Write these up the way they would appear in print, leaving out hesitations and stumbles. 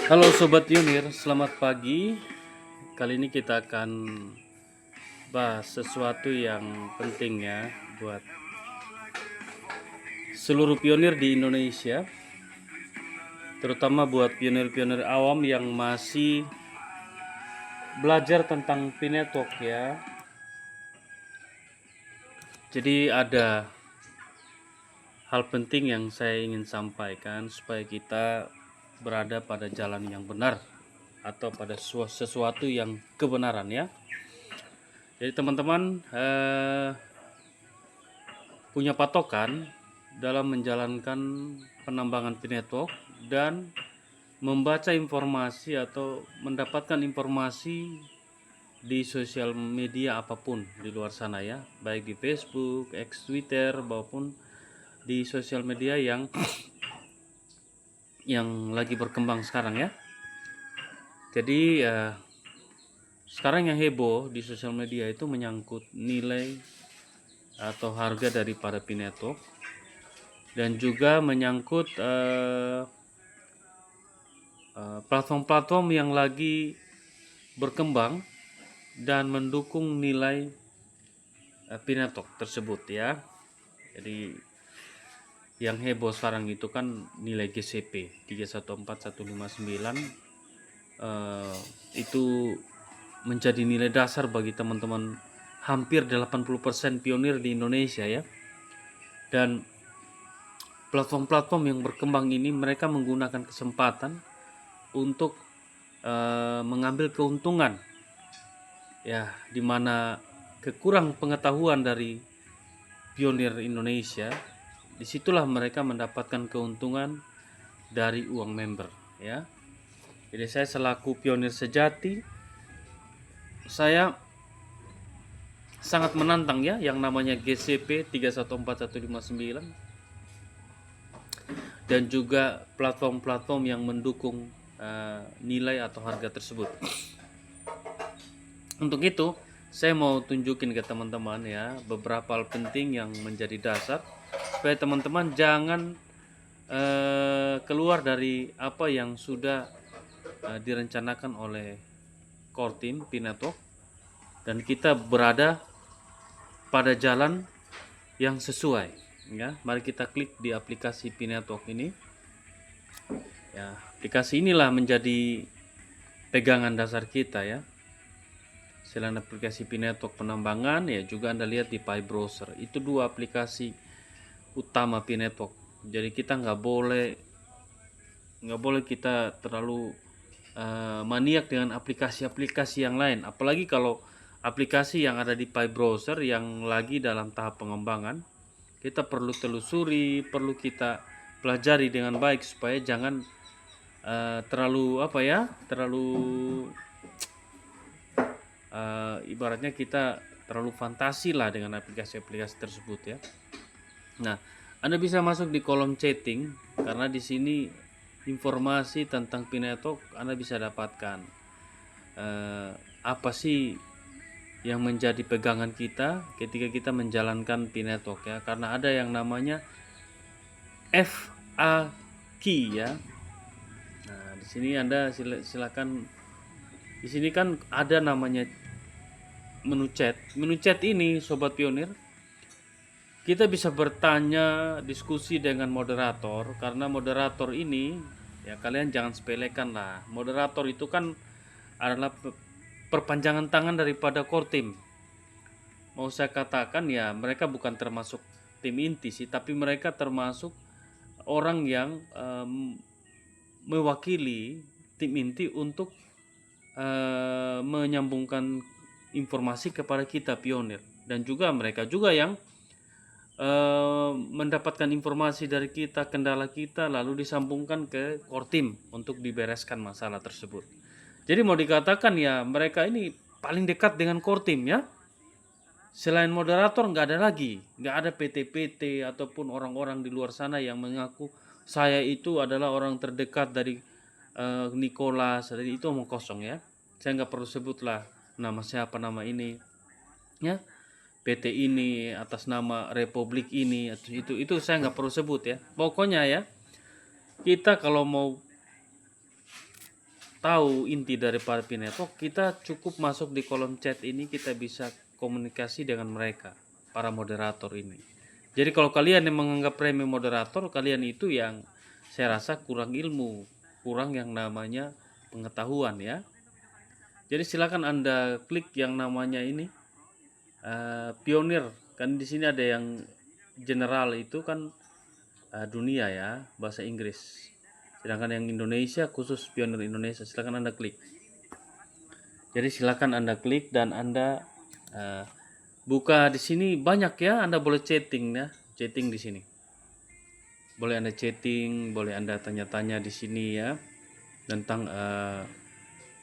Halo Sobat Yunir, selamat pagi. Kali ini kita akan bahas sesuatu yang penting ya buat seluruh pionir di Indonesia, terutama buat pionir-pionir awam yang masih belajar tentang P-Network ya. Jadi ada hal penting yang saya ingin sampaikan supaya kita berada pada jalan yang benar atau pada sesuatu yang kebenaran ya. Jadi teman-teman punya patokan dalam menjalankan penambangan P-Network dan membaca informasi atau mendapatkan informasi di sosial media apapun di luar sana ya, baik di Facebook, X, Twitter maupun di sosial media yang lagi berkembang sekarang ya. Jadi sekarang yang heboh di sosial media itu menyangkut nilai atau harga daripada P-Network dan juga menyangkut platform-platform yang lagi berkembang dan mendukung nilai P-Network tersebut ya. Jadi yang heboh sekarang itu kan nilai GCP 314159 itu menjadi nilai dasar bagi teman-teman hampir 80% pionir di Indonesia ya. Dan platform-platform yang berkembang ini mereka menggunakan kesempatan untuk mengambil keuntungan ya, dimana kekurang pengetahuan dari pionir Indonesia, disitulah mereka mendapatkan keuntungan dari uang member ya. Jadi saya selaku pionir sejati, saya sangat menantang ya yang namanya GCP 314159 dan juga platform-platform yang mendukung nilai atau harga tersebut. Untuk itu saya mau tunjukin ke teman-teman ya beberapa hal penting yang menjadi dasar supaya teman-teman jangan keluar dari apa yang sudah direncanakan oleh core team P-Network dan kita berada pada jalan yang sesuai ya. Mari kita klik di aplikasi P-Network ini ya. Aplikasi inilah menjadi pegangan dasar kita ya. Selain aplikasi P-Network penambangan ya, juga Anda lihat di Pi Browser, itu dua aplikasi utama P-Network. Jadi kita nggak boleh kita terlalu maniak dengan aplikasi-aplikasi yang lain, apalagi kalau aplikasi yang ada di Pi Browser yang lagi dalam tahap pengembangan. Kita perlu telusuri, perlu kita pelajari dengan baik supaya jangan terlalu ibaratnya kita terlalu fantasi lah dengan aplikasi-aplikasi tersebut ya. Nah, Anda bisa masuk di kolom chatting karena di sini informasi tentang P-Network Anda bisa dapatkan. Apa sih yang menjadi pegangan kita ketika kita menjalankan P-Network ya? Karena ada yang namanya FAQ ya. Nah, di sini Anda silakan. Di sini kan ada namanya menu chat. Menu chat ini sobat pionir, kita bisa bertanya, diskusi dengan moderator, karena moderator ini ya kalian jangan sepelekan lah. Moderator itu kan adalah perpanjangan tangan daripada core team. Mau saya katakan ya mereka bukan termasuk tim inti sih, tapi mereka termasuk orang yang mewakili tim inti untuk menyambungkan informasi kepada kita pionir, dan juga mereka juga yang mendapatkan informasi dari kita, kendala kita, lalu disambungkan ke core team untuk dibereskan masalah tersebut. Jadi mau dikatakan ya mereka ini paling dekat dengan core team ya. Selain moderator nggak ada lagi, nggak ada PT-PT ataupun orang-orang di luar sana yang mengaku saya itu adalah orang terdekat dari Nicholas. Jadi itu omong kosong ya. Saya nggak perlu sebutlah nama siapa nama ini ya. PT ini atas nama Republik ini, itu saya nggak perlu sebut ya. Pokoknya ya, kita kalau mau tahu inti dari Pi Network, kita cukup masuk di kolom chat ini, kita bisa komunikasi dengan mereka, para moderator ini. Jadi kalau kalian yang menganggap remeh moderator, kalian itu yang saya rasa kurang ilmu, kurang yang namanya pengetahuan ya. Jadi silakan Anda klik yang namanya ini pionir. Kan di sini ada yang general, itu kan dunia ya, bahasa Inggris. Sedangkan yang Indonesia khusus pionir Indonesia, silakan Anda klik. Jadi silakan Anda klik dan Anda buka di sini banyak ya, Anda boleh chatting ya, chatting di sini. Boleh Anda chatting, boleh Anda tanya-tanya di sini ya tentang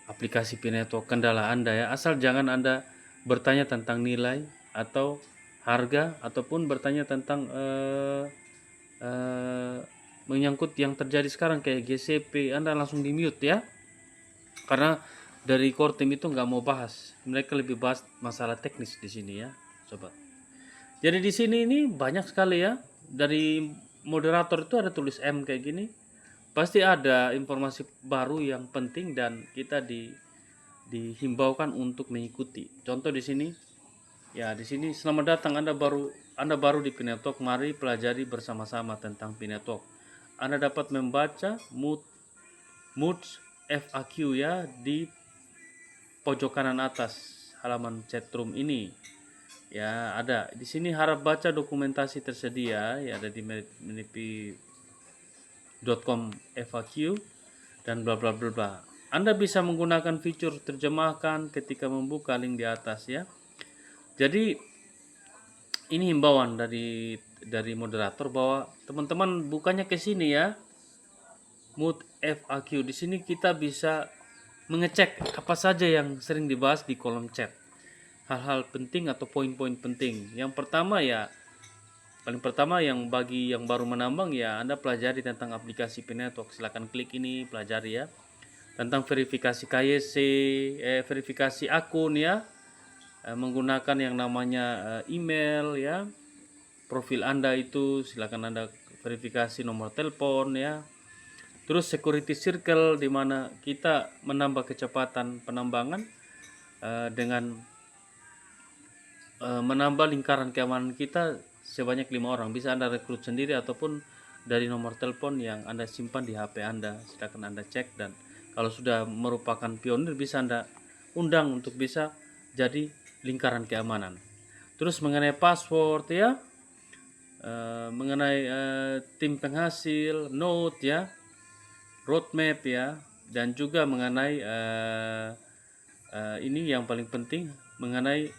aplikasi Pi Network, kendala Anda ya. Asal jangan Anda bertanya tentang nilai atau harga ataupun bertanya tentang menyangkut yang terjadi sekarang kayak GCP, Anda langsung di mute ya. Karena dari core team itu nggak mau bahas, mereka lebih bahas masalah teknis di sini ya, sobat. Jadi di sini ini banyak sekali ya, dari moderator itu ada tulis M kayak gini, pasti ada informasi baru yang penting dan kita dihimbaukan untuk mengikuti. Contoh di sini, ya di sini selamat datang, Anda baru di Pi Network, mari pelajari bersama-sama tentang Pi Network. Anda dapat membaca moods FAQ ya di pojok kanan atas halaman chatroom ini. Ya, ada di sini, harap baca dokumentasi tersedia ya, ada di menipi.com FAQ dan bla bla bla bla. Anda bisa menggunakan fitur terjemahkan ketika membuka link di atas ya. Jadi ini himbauan dari moderator bahwa teman-teman bukannya ke sini ya. Mood FAQ di sini kita bisa mengecek apa saja yang sering dibahas di kolom chat. Hal-hal penting atau poin-poin penting. Yang pertama ya, paling pertama yang bagi yang baru menambang ya, Anda pelajari tentang aplikasi Pi Network. Silahkan klik ini, pelajari ya. Tentang verifikasi KYC, verifikasi akun ya, menggunakan yang namanya email ya. Profil Anda itu silakan Anda verifikasi nomor telepon ya. Terus security circle, di mana kita menambah kecepatan penambangan dengan menambah lingkaran keamanan kita sebanyak 5 orang. Bisa Anda rekrut sendiri ataupun dari nomor telepon yang Anda simpan di HP Anda. Silakan Anda cek, dan kalau sudah merupakan pionir bisa Anda undang untuk bisa jadi lingkaran keamanan. Terus mengenai password ya, mengenai tim penghasil, node ya, roadmap ya, dan juga mengenai ini yang paling penting, mengenai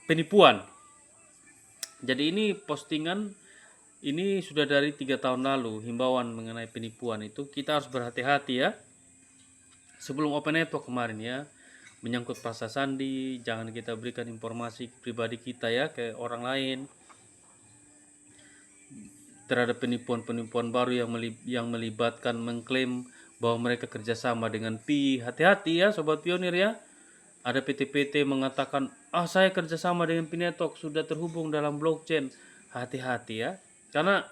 penipuan. Jadi ini postingan ini sudah dari 3 tahun lalu, himbauan mengenai penipuan itu kita harus berhati-hati ya. Sebelum Open Network kemarin ya, menyangkut frasa sandi, jangan kita berikan informasi pribadi kita ya ke orang lain. Terhadap penipuan-penipuan baru yang melibatkan mengklaim bahwa mereka kerjasama dengan Pi, hati-hati ya sobat pionir ya. Ada PT-PT mengatakan, saya kerjasama dengan Pi Network, sudah terhubung dalam blockchain. Hati-hati ya, karena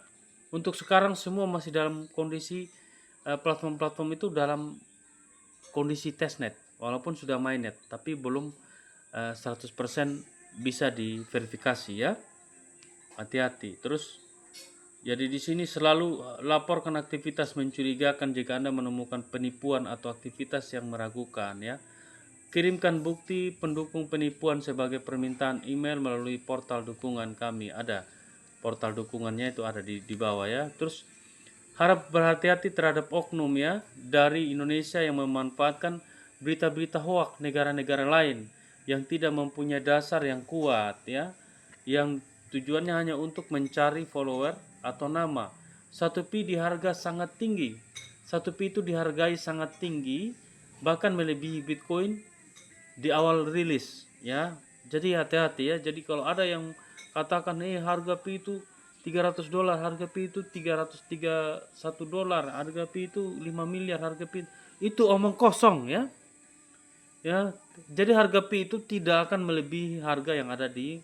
untuk sekarang semua masih dalam kondisi platform-platform itu dalam kondisi testnet, walaupun sudah mainnet, tapi belum 100% bisa diverifikasi ya. Hati-hati. Terus jadi di sini selalu laporkan aktivitas mencurigakan jika Anda menemukan penipuan atau aktivitas yang meragukan ya. Kirimkan bukti pendukung penipuan sebagai permintaan email melalui portal dukungan kami. Ada portal dukungannya, itu ada di bawah ya. Terus harap berhati-hati terhadap oknum ya dari Indonesia yang memanfaatkan berita-berita hoak negara-negara lain yang tidak mempunyai dasar yang kuat ya, yang tujuannya hanya untuk mencari follower atau nama. 1 Pi di harga sangat tinggi. 1 Pi itu dihargai sangat tinggi, bahkan melebihi Bitcoin di awal rilis ya. Jadi hati-hati ya. Jadi kalau ada yang katakan harga Pi itu $300, harga Pi itu $331, harga Pi itu 5 miliar, harga Pi itu omong kosong ya. Ya, jadi harga Pi itu tidak akan melebihi harga yang ada di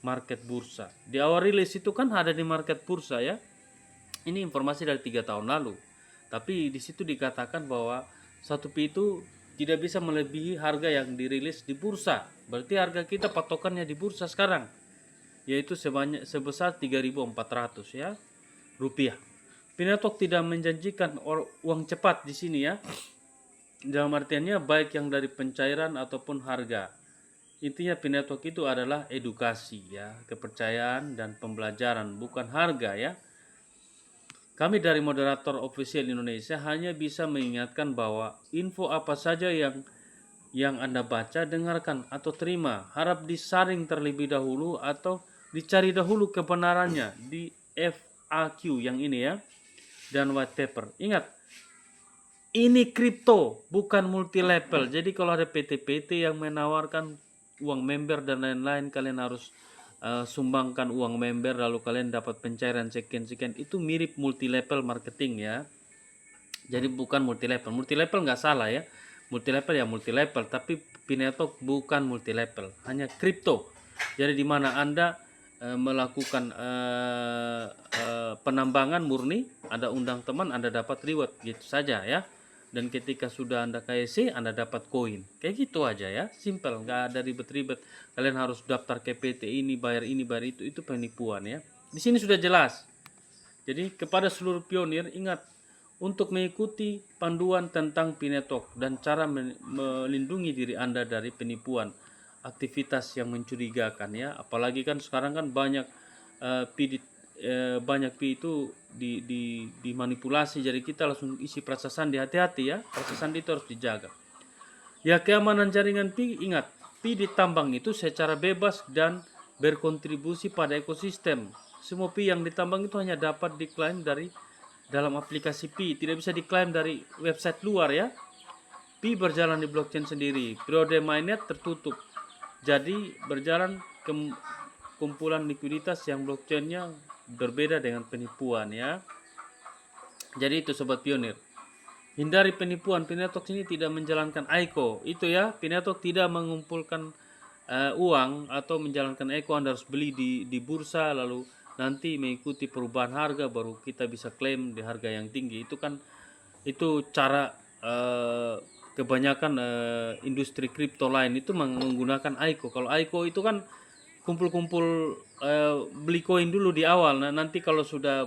market bursa. Di awal rilis itu kan ada di market bursa ya. Ini informasi dari 3 tahun lalu. Tapi di situ dikatakan bahwa Satu pi itu tidak bisa melebihi harga yang dirilis di bursa. Berarti harga kita patokannya di bursa sekarang, yaitu sebesar 3.400 ya rupiah. Pi network tidak menjanjikan uang cepat di sini ya. Dalam artiannya baik yang dari pencairan ataupun harga. Intinya Pi network itu adalah edukasi ya, kepercayaan dan pembelajaran, bukan harga ya. Kami dari moderator official Indonesia hanya bisa mengingatkan bahwa info apa saja yang Anda baca, dengarkan atau terima harap disaring terlebih dahulu atau dicari dahulu kebenarannya di FAQ yang ini ya, dan white paper. Ingat, ini kripto bukan multi level. Jadi kalau ada PT-PT yang menawarkan uang member dan lain-lain, kalian harus sumbangkan uang member lalu kalian dapat pencairan sekian-sekian. Itu mirip multi level marketing ya. Jadi bukan multi level. Multi level nggak salah ya. Multi level ya multi level, tapi Pi network bukan multi level, hanya kripto. Jadi di mana Anda melakukan penambangan murni, ada undang teman, Anda dapat reward gitu saja ya. Dan ketika sudah Anda KYC, Anda dapat koin. Kayak gitu aja ya, simple, nggak ada ribet-ribet. Kalian harus daftar ke PT ini, bayar itu penipuan ya. Di sini sudah jelas. Jadi kepada seluruh pionir, ingat untuk mengikuti panduan tentang Pi network dan cara melindungi diri Anda dari penipuan, aktivitas yang mencurigakan ya. Apalagi kan sekarang kan banyak banyak pi itu dimanipulasi, jadi kita langsung isi praca sandi. Hati-hati ya, praca sandi itu harus dijaga ya. Keamanan jaringan pi, ingat pi ditambang itu secara bebas dan berkontribusi pada ekosistem. Semua pi yang ditambang itu hanya dapat diklaim dari dalam aplikasi pi, tidak bisa diklaim dari website luar ya. Pi berjalan di blockchain sendiri, periode mainnet tertutup, jadi berjalan kumpulan likuiditas yang blockchainnya berbeda dengan penipuan ya. Jadi itu sobat pionir, hindari penipuan. Pi network ini tidak menjalankan ICO itu ya. Pi network tidak mengumpulkan uang atau menjalankan ICO. Anda harus beli di bursa lalu nanti mengikuti perubahan harga baru kita bisa klaim di harga yang tinggi. Itu kan itu cara kebanyakan industri kripto lain itu menggunakan ICO. Kalau ICO itu kan kumpul-kumpul beli koin dulu di awal. Nah, nanti kalau sudah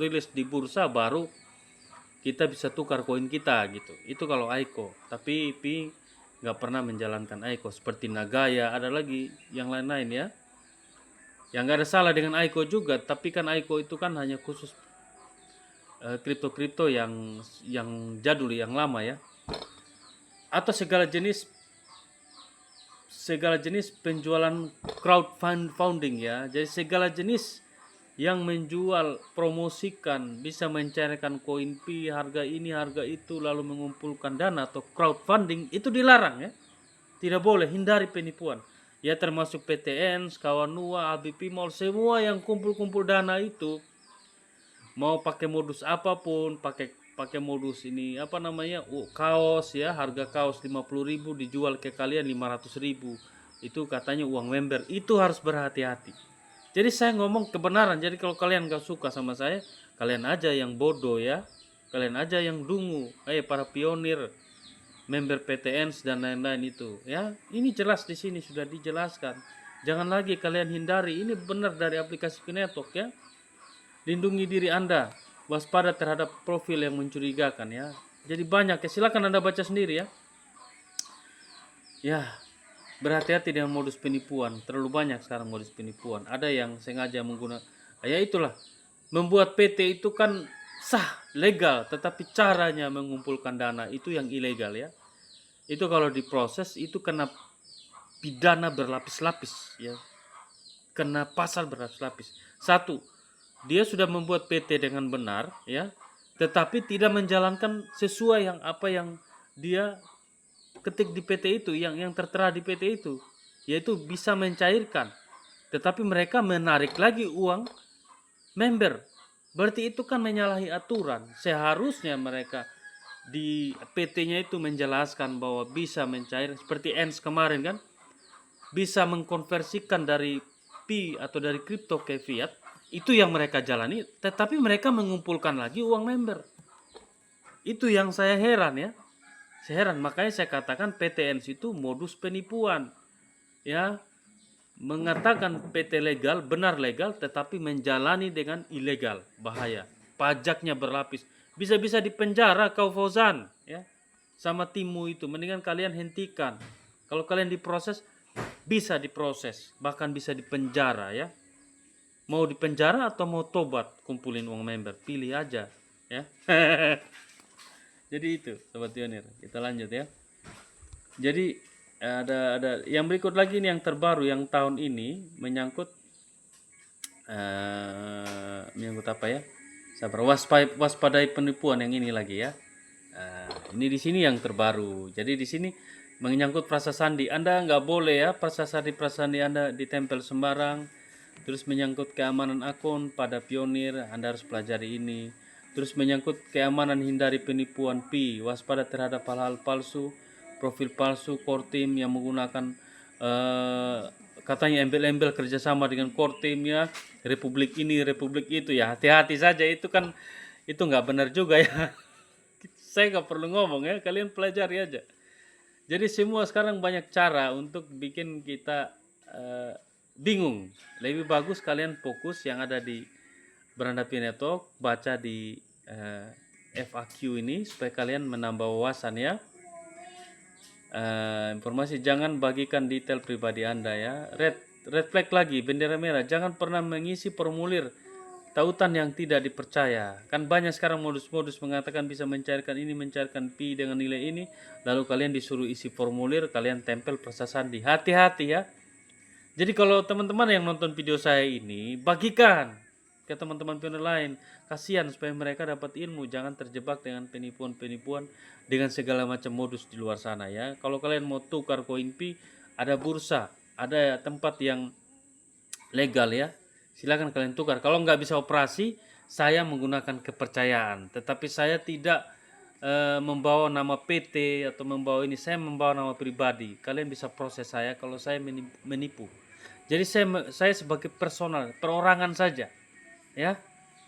rilis di bursa baru kita bisa tukar koin kita gitu. Itu kalau ICO. Tapi Pi nggak pernah menjalankan ICO seperti Nagaya, ada lagi yang lain-lain ya. Yang nggak ada salah dengan ICO juga, tapi kan ICO itu kan hanya khusus kripto-kripto yang jadul, yang lama ya. Atau segala jenis penjualan crowdfunding ya. Jadi segala jenis yang menjual, promosikan, bisa mencairkan koin pi, harga ini, harga itu, lalu mengumpulkan dana atau crowdfunding, itu dilarang ya. Tidak boleh, hindari penipuan. Ya termasuk PTN, Kawanua, ABP Mall, semua yang kumpul-kumpul dana itu, mau pakai modus apapun, pakai modus ini apa namanya, kaos ya, harga kaos 50.000 dijual ke kalian 500.000, itu katanya uang member. Itu harus berhati-hati. Jadi saya ngomong kebenaran. Jadi kalau kalian gak suka sama saya, kalian aja yang bodoh ya, kalian aja yang dungu. Para pionir, member PTN dan lain-lain itu ya. Ini jelas di sini sudah dijelaskan. Jangan lagi kalian hindari. Ini benar dari aplikasi Pi network ya. Lindungi diri Anda, waspada terhadap profil yang mencurigakan ya. Jadi banyak ya, silakan Anda baca sendiri ya. Ya, berhati-hati dengan modus penipuan. Terlalu banyak sekarang modus penipuan. Ada yang sengaja menggunakan, ya itulah, membuat PT itu kan sah, legal, tetapi caranya mengumpulkan dana itu yang ilegal ya. Itu kalau diproses itu kena pidana berlapis-lapis ya. Kena pasal berlapis-lapis. Satu, dia sudah membuat PT dengan benar ya, tetapi tidak menjalankan sesuai yang apa yang dia ketik di PT itu, yang tertera di PT itu, yaitu bisa mencairkan, tetapi mereka menarik lagi uang member. Berarti itu kan menyalahi aturan. Seharusnya mereka di PT-nya itu menjelaskan bahwa bisa mencair, seperti ENS kemarin kan, bisa mengkonversikan dari pi atau dari kripto ke fiat. Itu yang mereka jalani, tetapi mereka mengumpulkan lagi uang member. Itu yang saya heran ya. Saya heran, makanya saya katakan PTNS itu modus penipuan. Ya, mengatakan PT legal, benar legal, tetapi menjalani dengan ilegal, bahaya. Pajaknya berlapis. Bisa-bisa dipenjara kau Fauzan, ya. Sama timmu itu, mendingan kalian hentikan. Kalau kalian diproses, bisa diproses, bahkan bisa dipenjara, ya. Mau dipenjara atau mau tobat, kumpulin uang member, pilih aja, ya. Jadi itu, sobat pionir. Kita lanjut ya. Jadi ada yang berikut lagi nih yang terbaru yang tahun ini menyangkut menyangkut apa ya? Sabar, waspadai penipuan yang ini lagi ya. Ini di sini yang terbaru. Jadi di sini menyangkut prasasti. Anda nggak boleh ya prasasti Anda ditempel sembarang. Terus menyangkut keamanan akun pada pionir, Anda harus pelajari ini. Terus menyangkut keamanan hindari penipuan waspada terhadap hal-hal palsu, profil palsu, core team yang menggunakan katanya embel-embel kerjasama dengan core team ya, republik ini, republik itu ya, hati-hati saja itu kan itu nggak benar juga ya. Saya nggak perlu ngomong ya, kalian pelajari aja. Jadi semua sekarang banyak cara untuk bikin kita bingung. Lebih bagus kalian fokus yang ada di Beranda Pinetok, baca di FAQ ini supaya kalian menambah wawasan ya. Informasi, jangan bagikan detail pribadi Anda ya. Red flag lagi, bendera merah. Jangan pernah mengisi formulir tautan yang tidak dipercaya. Kan banyak sekarang modus-modus mengatakan bisa mencairkan ini, mencairkan pi dengan nilai ini, lalu kalian disuruh isi formulir, kalian tempel prasasti. Hati-hati ya. Jadi kalau teman-teman yang nonton video saya ini, bagikan ke teman-teman pionir lain. Kasihan supaya mereka dapat ilmu, jangan terjebak dengan penipuan-penipuan dengan segala macam modus di luar sana ya. Kalau kalian mau tukar koin pi, ada bursa, ada tempat yang legal ya. Silakan kalian tukar. Kalau nggak bisa operasi, saya menggunakan kepercayaan. Tetapi saya tidak membawa nama PT atau membawa ini. Saya membawa nama pribadi. Kalian bisa proses saya kalau saya menipu. Jadi saya sebagai personal, perorangan saja, ya,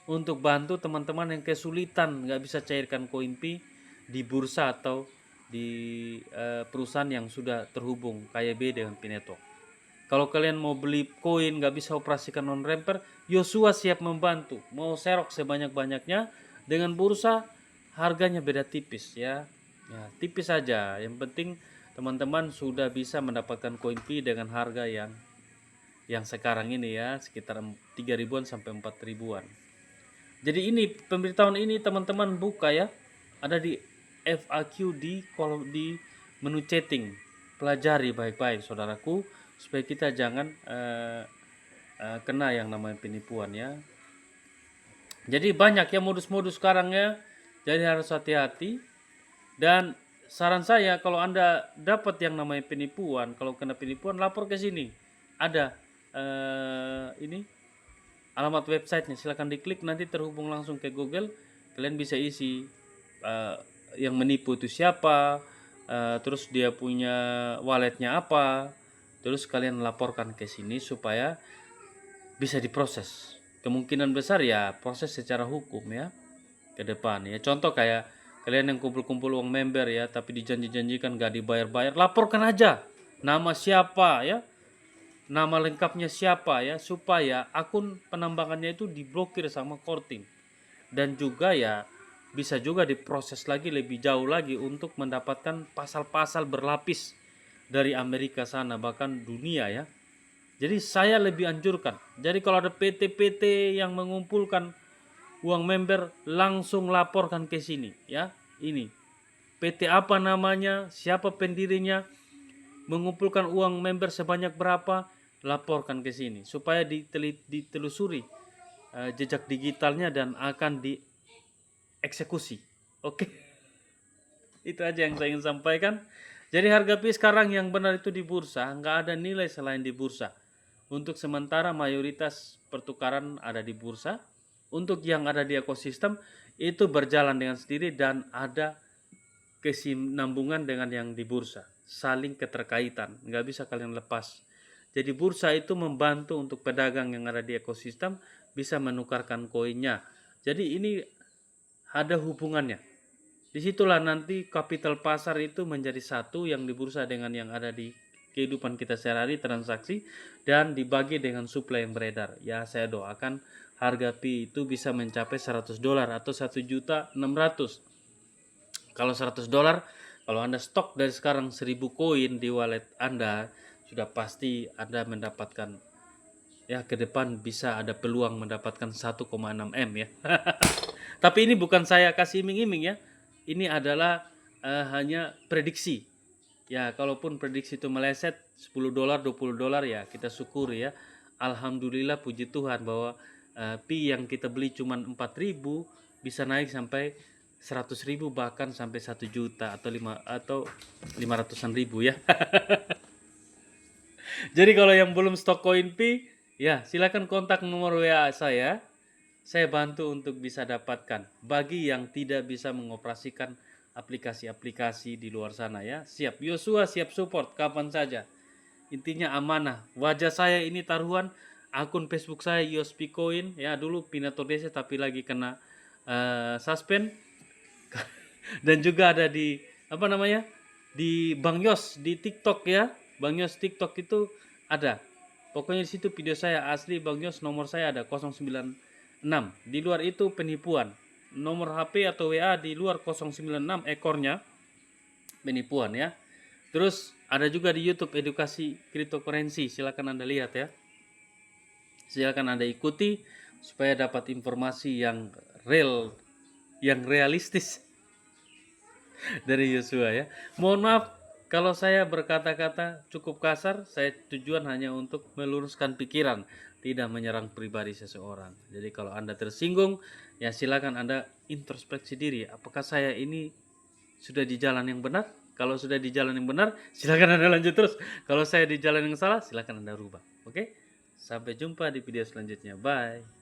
untuk bantu teman-teman yang kesulitan nggak bisa cairkan koin pi di bursa atau di perusahaan yang sudah terhubung KYB dengan Pineto. Kalau kalian mau beli koin nggak bisa operasikan non ramper, Yosua siap membantu. Mau serok sebanyak-banyaknya dengan bursa, harganya beda tipis ya. Ya, tipis saja. Yang penting teman-teman sudah bisa mendapatkan koin pi dengan harga yang sekarang ini ya, sekitar 3 ribuan sampai 4 ribuan. Jadi ini pemberitahuan ini teman-teman buka ya, ada di FAQ di kolom di menu chatting. Pelajari baik-baik saudaraku supaya kita jangan kena yang namanya penipuan ya. Jadi banyak ya modus-modus sekarang ya. Jadi harus hati-hati. Dan saran saya kalau Anda dapat yang namanya penipuan, kalau kena penipuan lapor ke sini. Ada ini alamat websitenya, silahkan diklik, nanti terhubung langsung ke Google. Kalian bisa isi yang menipu itu siapa, terus dia punya walletnya apa, terus kalian laporkan ke sini supaya bisa diproses. Kemungkinan besar ya proses secara hukum ya ke depan ya. Contoh kayak kalian yang kumpul-kumpul uang member ya, tapi dijanji-janjikan gak dibayar-bayar, laporkan aja nama siapa ya, nama lengkapnya siapa ya, supaya akun penambangannya itu diblokir sama core team. Dan juga ya bisa juga diproses lagi lebih jauh lagi untuk mendapatkan pasal-pasal berlapis dari Amerika sana bahkan dunia ya. Jadi saya lebih anjurkan, jadi kalau ada PT-PT yang mengumpulkan uang member langsung laporkan ke sini ya. Ini PT apa namanya, siapa pendirinya, mengumpulkan uang member sebanyak berapa, laporkan ke sini supaya ditelusuri jejak digitalnya dan akan dieksekusi. Oke. Itu aja yang saya ingin sampaikan. Jadi harga pi sekarang yang benar itu di bursa, nggak ada nilai selain di bursa. Untuk sementara mayoritas pertukaran ada di bursa. Untuk yang ada di ekosistem itu berjalan dengan sendiri dan ada kesinambungan dengan yang di bursa, saling keterkaitan, nggak bisa kalian lepas. Jadi bursa itu membantu untuk pedagang yang ada di ekosistem bisa menukarkan koinnya. Jadi ini ada hubungannya. Disitulah nanti kapital pasar itu menjadi satu yang di bursa dengan yang ada di kehidupan kita sehari-hari transaksi, dan dibagi dengan suplai yang beredar. Ya, saya doakan harga Pi itu bisa mencapai $100 atau 1.600.000. Kalau $100, kalau Anda stok dari sekarang 1.000 koin di wallet Anda, sudah pasti Anda mendapatkan, ya ke depan bisa ada peluang mendapatkan 1,6 M ya. Tapi ini bukan saya kasih iming-iming ya. Ini adalah hanya prediksi. Ya, kalaupun prediksi itu meleset $10, $20 ya kita syukuri ya. Alhamdulillah, puji Tuhan bahwa Pi yang kita beli cuma 4.000 bisa naik sampai 100.000, bahkan sampai 1 juta atau 500-an ribu ya. Jadi kalau yang belum stok koin Pi, ya silakan kontak nomor WA saya. Saya bantu untuk bisa dapatkan. Bagi yang tidak bisa mengoperasikan aplikasi-aplikasi di luar sana ya, siap. Yosua siap support kapan saja. Intinya amanah. Wajah saya ini taruhan, akun Facebook saya Yospikoin ya, dulu Pinato Desa tapi lagi kena suspend. Dan juga ada di apa namanya? Di Bang Yos di TikTok ya. Bang Yos TikTok itu ada. Pokoknya di situ video saya asli Bang Yos, nomor saya ada 096. Di luar itu penipuan. Nomor HP atau WA di luar 096 ekornya penipuan ya. Terus ada juga di YouTube edukasi cryptocurrency, silakan Anda lihat ya. Silakan Anda ikuti supaya dapat informasi yang real, yang realistis dari Yosua ya. Mohon maaf kalau saya berkata-kata cukup kasar, saya tujuan hanya untuk meluruskan pikiran, tidak menyerang pribadi seseorang. Jadi kalau Anda tersinggung, ya silakan Anda introspeksi diri, apakah saya ini sudah di jalan yang benar? Kalau sudah di jalan yang benar, silakan Anda lanjut terus. Kalau saya di jalan yang salah, silakan Anda rubah. Oke? Sampai jumpa di video selanjutnya. Bye.